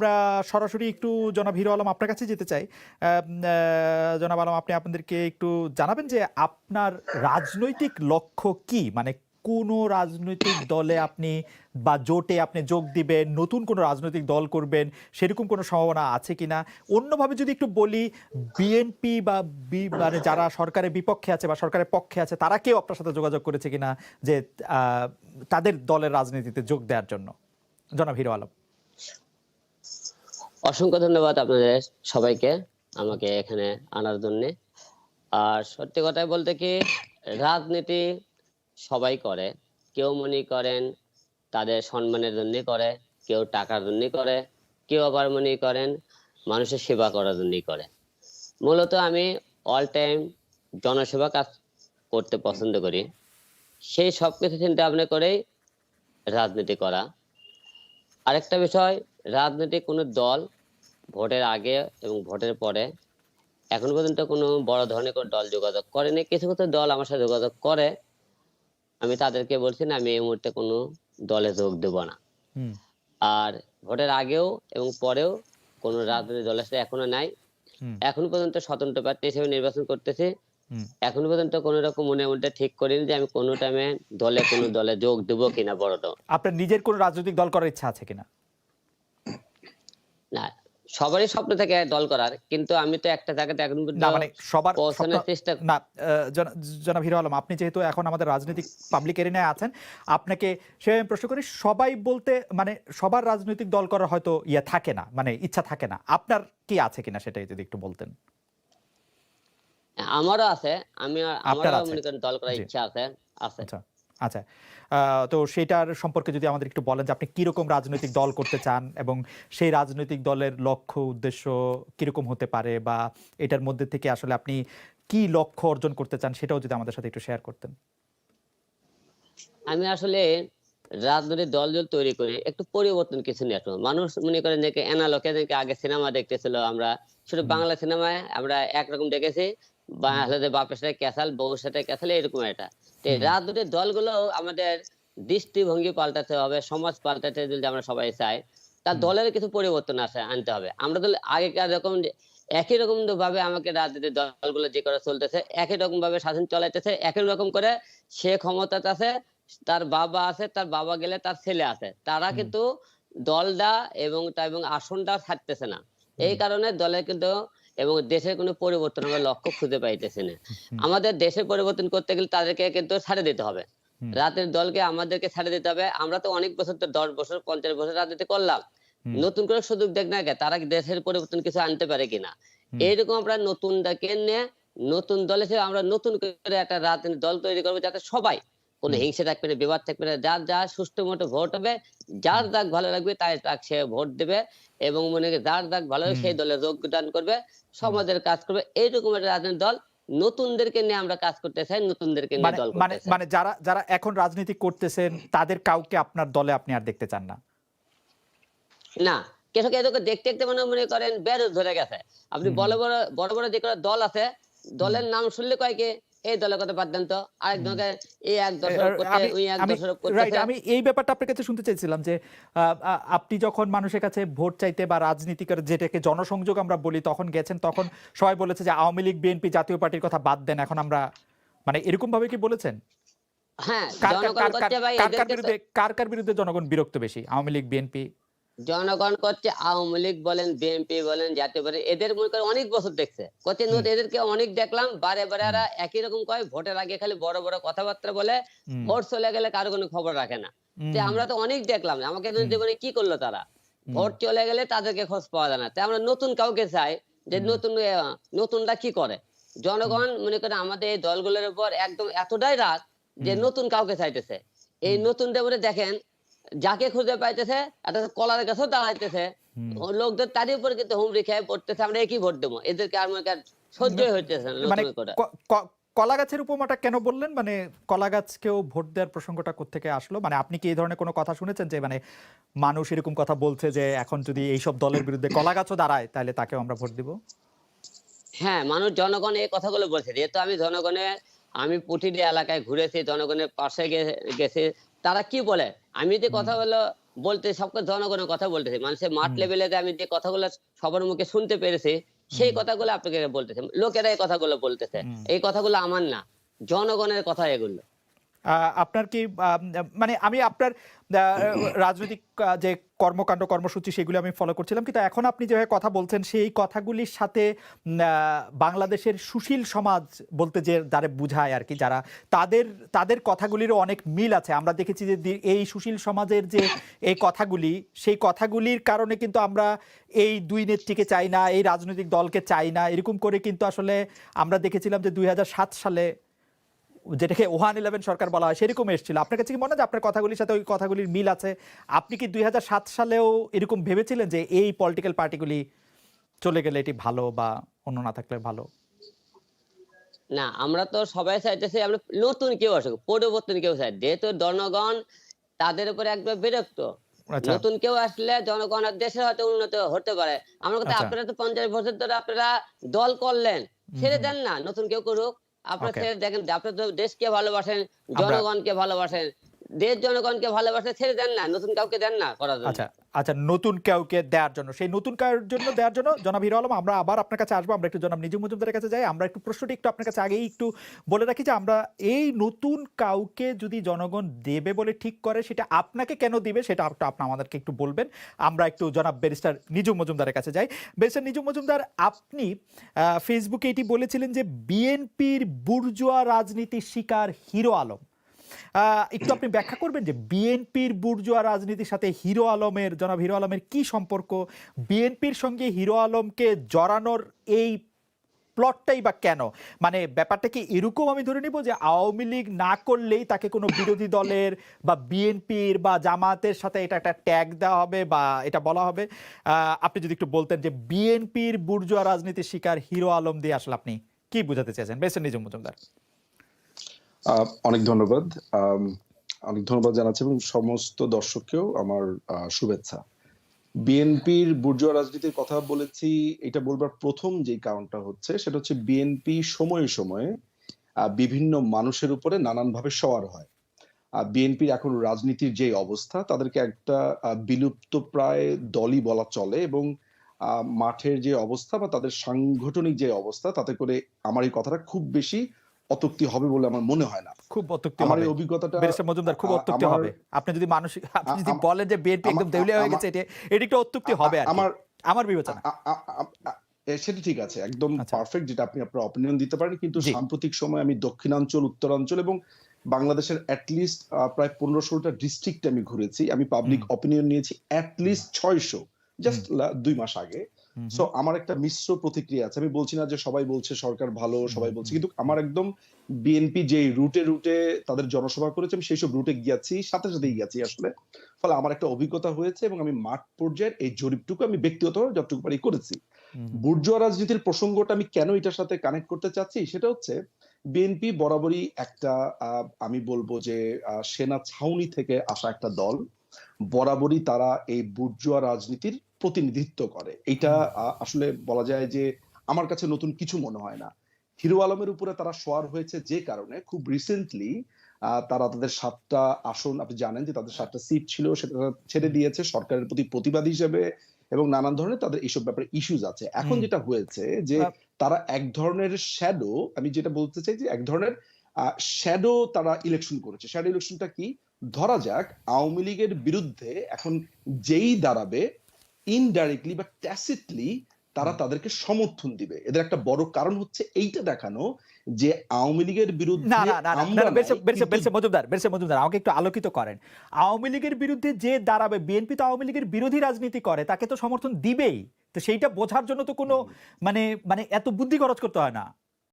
আমরা সরাসরি একটু জনাব হিরো আলম আপনার কাছে যেতে চাই। জনাব আলম, আপনি আপনাদেরকে একটু জানাবেন যে আপনার রাজনৈতিক লক্ষ্য কি? মানে কোন রাজনৈতিক দলে আপনি বা জোটে আপনি যোগ দিবেন, নতুন কোন রাজনৈতিক দল করবেন, সেরকম কোনো সম্ভাবনা আছে কিনা? অন্যভাবে যদি একটু বলি, বিএনপি বা মানে যারা সরকারের বিপক্ষে আছে বা সরকারের পক্ষে আছে, তারা কেউ আপনার সাথে যোগাযোগ করেছে কিনা যে তাদের দলের রাজনীতিতে যোগ দেওয়ার জন্য? জনাব হিরো আলম। অসংখ্য ধন্যবাদ আপনাদের সবাইকে আমাকে এখানে আনার জন্য। আর সত্যি কথাই বলতে কি, রাজনীতি সবাই করে। কেউ মনে করেন তাদের সম্মানের জন্য করে, কেউ টাকার জন্য করে, কেউ আবার মনে করেন মানুষের সেবা করার জন্য করে। মূলত আমি অল টাইম জনসেবা কাজ করতে পছন্দ করি। সেই সবকিছু চিন্তা ভাবনা করেই রাজনীতি করা। আরেকটা বিষয়, রাজনৈতিক কোনো দল ভোটের আগে এবং ভোটের পরে এখন পর্যন্ত কোনো বড় ধরনের কোনো দল যোগাযোগ করেনি। কিছু কিছু দল আমার সাথে যোগাযোগ করে, আমি তাদেরকে বলছি না, আমি এই মুহূর্তে কোনো দলে যোগ দেব না। আর ভোটের আগেও এবং পরেও কোনো রাজনৈতিক দলের সাথে এখনো নাই। এখন পর্যন্ত স্বতন্ত্র প্রার্থী হিসেবে নির্বাচন করতেছি। এখন পর্যন্ত কোন রকম মনে মধ্যে ঠিক করিনি যে আমি কোনো টাইমে কোনো দলে যোগ দেব কিনা। বড় দল আপনার নিজের কোন রাজনৈতিক দল করার ইচ্ছা আছে কিনা? না, সবারই স্বপ্ন থাকে দল করার, কিন্তু আমি তো একটা জায়গাতে এখন না, মানে সবার পৌঁছানোর চেষ্টা না। জনাব হিরো আলম, আপনি যেহেতু এখন আমাদের রাজনৈতিক পাবলিক এরিয়ায় আছেন, আপনাকে সে প্রশ্ন করি, সবাই বলতে মানে সবার রাজনৈতিক দল করার হয়তো ইয়ে থাকে না, মানে ইচ্ছা থাকে না। আপনার কি আছে কিনা সেটাই যদি একটু বলতেন। আমারও আছে, আপনার আমারও আছে? মনে করেন দল করার জি। ইচ্ছা আছে। আচ্ছা, আচ্ছা। তো সেটার সম্পর্কে যদি আমাদের একটু বলেন যে আপনি কিরকম রাজনৈতিক দল করতে চান এবং সেই রাজনৈতিক দলের লক্ষ্য উদ্দেশ্য কিরকম হতে পারে, বা এটার মধ্যে থেকে আসলে আপনি কি লক্ষ্য অর্জন করতে চান, সেটাও যদি আমাদের সাথে একটু শেয়ার করতেন। আমি আসলে রাজনৈতিক দল তৈরি করি একটু পরিবর্তন কিছু নিয়ে আসবো। মানুষ মনে করেন যে এনালোকে যে আগে সিনেমা দেখতেছিল, আমরা শুধু বাংলা সিনেমায় আমরা একরকম দেখেছি, বাংলাদেশের বাপের সাথে ক্যাসাল, বউর সাথে ক্যাসাল, এরকম একটা। তো রাজনৈতিক দলগুলো আমাদের দৃষ্টিভঙ্গি পাল্টাতে হবে, সমাজ পাল্টাতে যদি আমরা সবাই চাই, তার দলের কিছু পরিবর্তন আনতে হবে। আমরা তো আগেকার রকম একই রকম ভাবে আমাকে রাজনৈতিক দলগুলো যে করে চলতেছে, একই রকম ভাবে শাসন চালাইতেছে, একই রকম করে সে ক্ষমতাতে আছে, তার বাবা আছে, তার বাবা গেলে তার ছেলে আছে, তারা কিন্তু দলটা এবং আসনটা ছাড়তেছে না। এই কারণে দলের কিন্তু এবং দেশের কোনো পরিবর্তন আমরা লক্ষ্য খুঁজে পাইতেছি না। আমাদের দেশের পরিবর্তন করতে গেলে তাদেরকে কিন্তু ছাড়ে দিতে হবে, রাতের দলকে আমাদেরকে ছাড়ে দিতে হবে। আমরা তো অনেক বছর, তো 10 বছর 50 বছর রাজনীতি করলাম, নতুন করে সুযোগ দেখ না কে, তারা দেশের পরিবর্তন কিছু আনতে পারে কিনা। এইরকম আমরা নতুনটাকে নিয়ে নতুন দল হিসেবে আমরা নতুন করে একটা রাজনৈতিক দল তৈরি করবো, যাতে সবাই কোনো হিংসা থাকবে না, বিবাদ থাকবে না, যার যা সুষ্ঠু মতো ভোট হবে, যার যাক ভালো লাগবে তাই সে ভোট দেবে, এবং মনে যার যাক ভালো লাগবে সেই দলে যোগদান করবে, সমাজের কাজ করবে। এইরকম একটা রাজনৈতিক দল, নতুনদেরকে নিয়ে আমরা কাজ করতে চাই, নতুনদেরকে নিয়ে দল করতে চাই। মানে যারা যারা এখন রাজনীতি করতেছেন তাদের কাউকে আপনার দলে আপনি আর দেখতে চান না? না, কৃষক এদেরকে দেখতে দেখতে মনে করেন বেরোজ ধরে গেছে। আপনি বড় বড় বড় বড় যে কোনো দল আছে, দলের নাম শুনলে কয় কি এই দলের কথা বাদ দেন তো, আরেক দলকে এই এক দশরক করতে, ওই এক দশরক করতেছে। আমি এই ব্যাপারটা আপনার কাছে শুনতে চাইছিলাম যে আপনি যখন মানুষের কাছে ভোট চাইতে বা রাজনীতিকের যেটাকে জনসংযোগ আমরা বলি তখন গেছেন, তখন সবাই বলেছে যে আওয়ামী লীগ বিএনপি জাতীয় পার্টির কথা বাদ দেন, এখন আমরা, মানে এরকম ভাবে কি বলেছেন? হ্যাঁ, কার কার জনগণ করছে ভাই কার কার এদেরকে তো, বিরুদ্ধে কার কার বিরুদ্ধে জনগণ বিরক্ত বেশি, আওয়ামী লীগ বিএনপি? জনগণ করছে আওয়ামী লীগ বলেন, বিএনপি বলেন, জাতীয় পার্টি, এদের মনে করে অনেক বছর দেখছে করছে, এদেরকে অনেক দেখলাম বারে বারে এরা একই রকম কয়, ভোটের আগে খালি বড় বড় কথাবার্তা বলে, ভোট চলে গেলে কারো কোনো খবর রাখে না। তো আমরা তো অনেক দেখলাম, আমাকে জীবনে কি করলো তারা, ভোট চলে গেলে তাদেরকে খোঁজ পাওয়া যায় না। তাই আমরা নতুন কাউকে চাই, যে নতুনরা কি করে। জনগণ মনে করে আমাদের এই দলগুলোর উপর একদম এতটাই রাগ যে নতুন কাউকে চাইতেছে। এই নতুনটা বলে দেখেন, যাকে খুঁজে পাইতেছে একটা কলার গাছও দাঁড়াইতেছে, লোকদের তারই উপর কিন্তু হুমড়ি খেয়ে পড়তেছে, আমরা একই ভোট দেবো, এদেরকে আর মনে করেন সহ্যই হইতেছে না মানে নতুন করে। কলা গাছের উপমাটা কেন বললেন? মানে কলা গাছকেও ভোট দেওয়ার প্রসঙ্গটা কোত্থেকে আসলো? মানে আপনি কি এই ধরনের কোনো কথা শুনেছেন যে মানে মানুষ এরকম কথা বলছে যে এখন যদি এইসব দলের বিরুদ্ধে কলা গাছও দাঁড়ায় তাহলে তাকেও আমরা ভোট দিব? হ্যাঁ, মানুষ জনগণ এই কথাগুলো বলছে, যেহেতু আমি প্রতিটি এলাকায় ঘুরেছি, জনগণের পাশে গেছি, তারা কি বলে, আমি যে কথা বলো বলতে সবকে জনগণের কথা বলতেছে, মানুষের মাঠ হুম, লেভেলে আমি যে কথাগুলো সবার মুখে শুনতে পেরেছি, সেই হুম, কথাগুলো আপনাকে বলতেছে, লোকেরা এই কথাগুলো বলতেছে, হুম। এই কথাগুলো আমার না, জনগণের কথা এগুলো। আপনার কি মানে আমি আপনার রাজনৈতিক যে কর্মকাণ্ড কর্মসূচি সেগুলো আমি ফলো করছিলাম, কিন্তু এখন আপনি যেভাবে কথা বলছেন সেই কথাগুলির সাথে বাংলাদেশের সুশীল সমাজ বলতে যে যারা বুঝায় আর কি, যারা তাদের তাদের কথাগুলিরও অনেক মিল আছে। আমরা দেখেছি যে এই সুশীল সমাজের যে এই কথাগুলি, সেই কথাগুলির কারণে কিন্তু আমরা এই দুই নেত্রীকে চাই না, এই রাজনৈতিক দলকে চাই না, এরকম করে কিন্তু আসলে আমরা দেখেছিলাম যে 2007 সালে যেটাকে 111 সরকার বলা হয় সেরকম এসেছিল। আপনার কাছে কি মনে হয় যে আপনার কথাগুলির সাথে ওই কথাগুলির মিল আছে? আপনি কি 2007 সালেও এরকম ভেবেছিলেন যে এই পলিটিক্যাল পার্টিগুলি চলে গেলে এটি ভালো বা অন্য না থাকলে ভালো? না, আমরা তো সবাই চাইতেছি আমরা নতুন কেউ আসুক, পরিবর্তন কেউ চাই, যেহেতু জনগণ তাদের উপরে একবার বিরক্ত। আচ্ছা, নতুন কেউ আসলে জনগণ আর দেশের হয়তো উন্নত হতে পারে। আমার কথা, আচ্ছা। আপনারা তো 50 বছর ধরে আপনারা দল করলেন, হুম, ছেড়ে হুম। দেন না, নতুন কেউ করুক। আপনারা ওকে। ছেড়ে দেখেন, আপনারা তো দেশকে ভালোবাসেন, আমরা জনগণকে ভালোবাসেন, দেশ জনগণকে ভালোবাসে, ছেড়ে দেন না, নতুন কাউকে দেন না করার জন্য। আচ্ছা, আচ্ছা, নতুন কাউকে দেওয়ার জন্য, সেই নতুন কারোর জন্য দেওয়ার জন্য জনাব হিরো আলম আমরা আবার আপনার কাছে আসবো। আমরা একটু জনাব নিজুম মজুমদারের কাছে যাই। আমরা একটু প্রশ্নটি একটু আপনার কাছে আগেই একটু বলে রাখি যে আমরা এই নতুন কাউকে যদি জনগণ দেবে বলে ঠিক করে সেটা আপনাকে কেন দিবে সেটা একটু আপনি আমাদেরকে একটু বলবেন। আমরা একটু জনাব ব্যারিস্টার নিজুম মজুমদারের কাছে যাই। ব্যারিস্টার নিজুম মজুমদার, আপনি ফেসবুকে এটি বলেছিলেন যে বিএনপির বুর্জোয়া রাজনীতির শিকার হিরো আলম। একটু আপনি ব্যাখ্যা করবেন যে বিএনপির বুর্জোয়া রাজনীতির সাথে হিরো আলমের, জনাব হিরো আলমের কি সম্পর্ক? বিএনপির সঙ্গে হিরো আলমকে জড়ানোর এই প্লটটাই বা কেন? মানে ব্যাপারটা কি এরকম আমি ধরে নিব যে আওয়ামী লীগ না করলেই তাকে কোনো বিরোধী দলের বা বিএনপির বা জামাতের সাথে এটা একটা ট্যাগ দেওয়া হবে বা এটা বলা হবে? আপনি যদি একটু বলতেন যে বিএনপির বুর্জোয়া রাজনীতির শিকার হিরো আলম দিয়ে আসলে আপনি কি বোঝাতে চেয়েছেন, বেসের নিজম মজুমদার? অনেক ধন্যবাদ। আম, অনেক ধন্যবাদ জানাচ্ছি এবং সমস্ত দর্শককেও আমার শুভেচ্ছা। বিএনপির বুর্জোয়া রাজনীতির কথা বলেছি, এটা বলবার প্রথম যে কারণটা হচ্ছে সেটা হচ্ছে বিএনপি সময়ে সময়ে বিভিন্ন মানুষের উপরে নানানভাবে সওয়ার হয়। বিএনপির এখন রাজনীতির যে অবস্থা, তাদেরকে একটা বিলুপ্ত প্রায় দলই বলা চলে এবং মাঠের যে অবস্থা বা তাদের সাংগঠনিক যে অবস্থা, তাতে করে আমার এই কথাটা খুব বেশি অত্যুক্তি হবে বলে আমার মনে হয় না। খুব অত্যুক্তি আমার হবে এই অভিজ্ঞতাটা ব্যারিস্টার মজুমদার, খুব অত্যুক্তি আমার হবে। আপনি যদি মানসিক আপনি আ- যদি আম- বলেন যে বিএনপি একদম আমা- দেউলিয়া হয়ে আমা- গেছে, এটা এটা একটু অত্যুক্তি হবে আর কি আমার আমার বিবেচনা। আ- আ- আ- আ- সেটা ঠিক আছে, একদম আচ্ছা, পারফেক্ট, যেটা আপনি আপনার অপিনিয়ন দিতে পারেন, কিন্তু জি, সাম্প্রতিক সময় আমি দক্ষিণাঞ্চল, উত্তরাঞ্চল এবং বাংলাদেশের অ্যাটলিস্ট প্রায় 15-16টা ডিস্ট্রিক্ট আমি ঘুরেছি। আমি হুম, পাবলিক অপিনিয়ন নিয়েছি হুম, অ্যাটলিস্ট 600, হুম, জাস্ট 2 মাস আগে। হুম, সো হুম, আমার একটা মিশ্র প্রতিক্রিয়া আছে। আমি বলছি না যে সবাই বলছে সরকার ভালো, হুম, সবাই বলছে, হুম, কিন্তু হুম, আমার একদম বিএনপি যে রুটে রুটে তাদের জনসভা করেছে আমি সেই সব রুটে গিয়েছি, সাথে সাথেই গেছি আসলে। ফলে আমার একটা অভিজ্ঞতা হয়েছে এবং আমি মাঠ পর্যায়ের এই জরিপটুকু আমি ব্যক্তিগতভাবে যতটুকু পারি করেছি। হুম, বুর্জোয়া রাজনীতির প্রসঙ্গটা আমি কেন এটার সাথে কানেক্ট করতে চাচ্ছি সেটা হচ্ছে বিএনপি বরাবরই একটা আমি বলবো যে সেনা ছাউনি থেকে আসা একটা দল। বরাবরই তারা এই বুর্জোয়া রাজনীতির প্রতিনিধিত্ব করে। এটা হুম, আসলে বলা যায় যে আমার কাছে নতুন কিছু মনে হয় না। হিরো আলমের উপরে তারা সওয়ার হয়েছে যে কারণে খুব রিসেন্টলি তারা তাদের 7টা আসন, আপনি জানেন যে তাদের 7টা সিট ছিল, সেটা ছেড়ে হুম, দিয়েছে সরকারের প্রতি প্রতিবাদ হিসেবে এবং নানান ধরনের তাদের এইসব ব্যাপারে ইস্যুজ আছে। এখন হুম, যেটা হয়েছে যে আহ, তারা এক ধরনের শ্যাডো, আমি যেটা বলতে চাই যে এক ধরনের শ্যাডো তারা ইলেকশন করেছে। শ্যাডো ইলেকশনটা কি? ধরা যাক আওয়ামী লীগের বিরুদ্ধে এখন যেই দাঁড়াবে, ইনডাইরেক্টলি বা ট্যাসিটলি তারা হুম। তাদেরকে সমর্থন দিবে। এদের একটা বড় কারণ হচ্ছে এইটা দেখানো যে আওয়ামী লীগের না বিরুদ্ধে না না না না আমরা না, নাই, কিন্তু বেরসে মজুমদার আমাকে একটু আলোকিত করেন। আওয়ামী লীগের বিরুদ্ধে যে দাঁড়াবে, বিএনপি তো আওয়ামী লীগের বিরোধী রাজনীতি করে, তাকে তো সমর্থন দিবেই। তো সেইটা বোঝার জন্য তো কোনো মানে মানে এত বুদ্ধি খরচ করতে হয় না।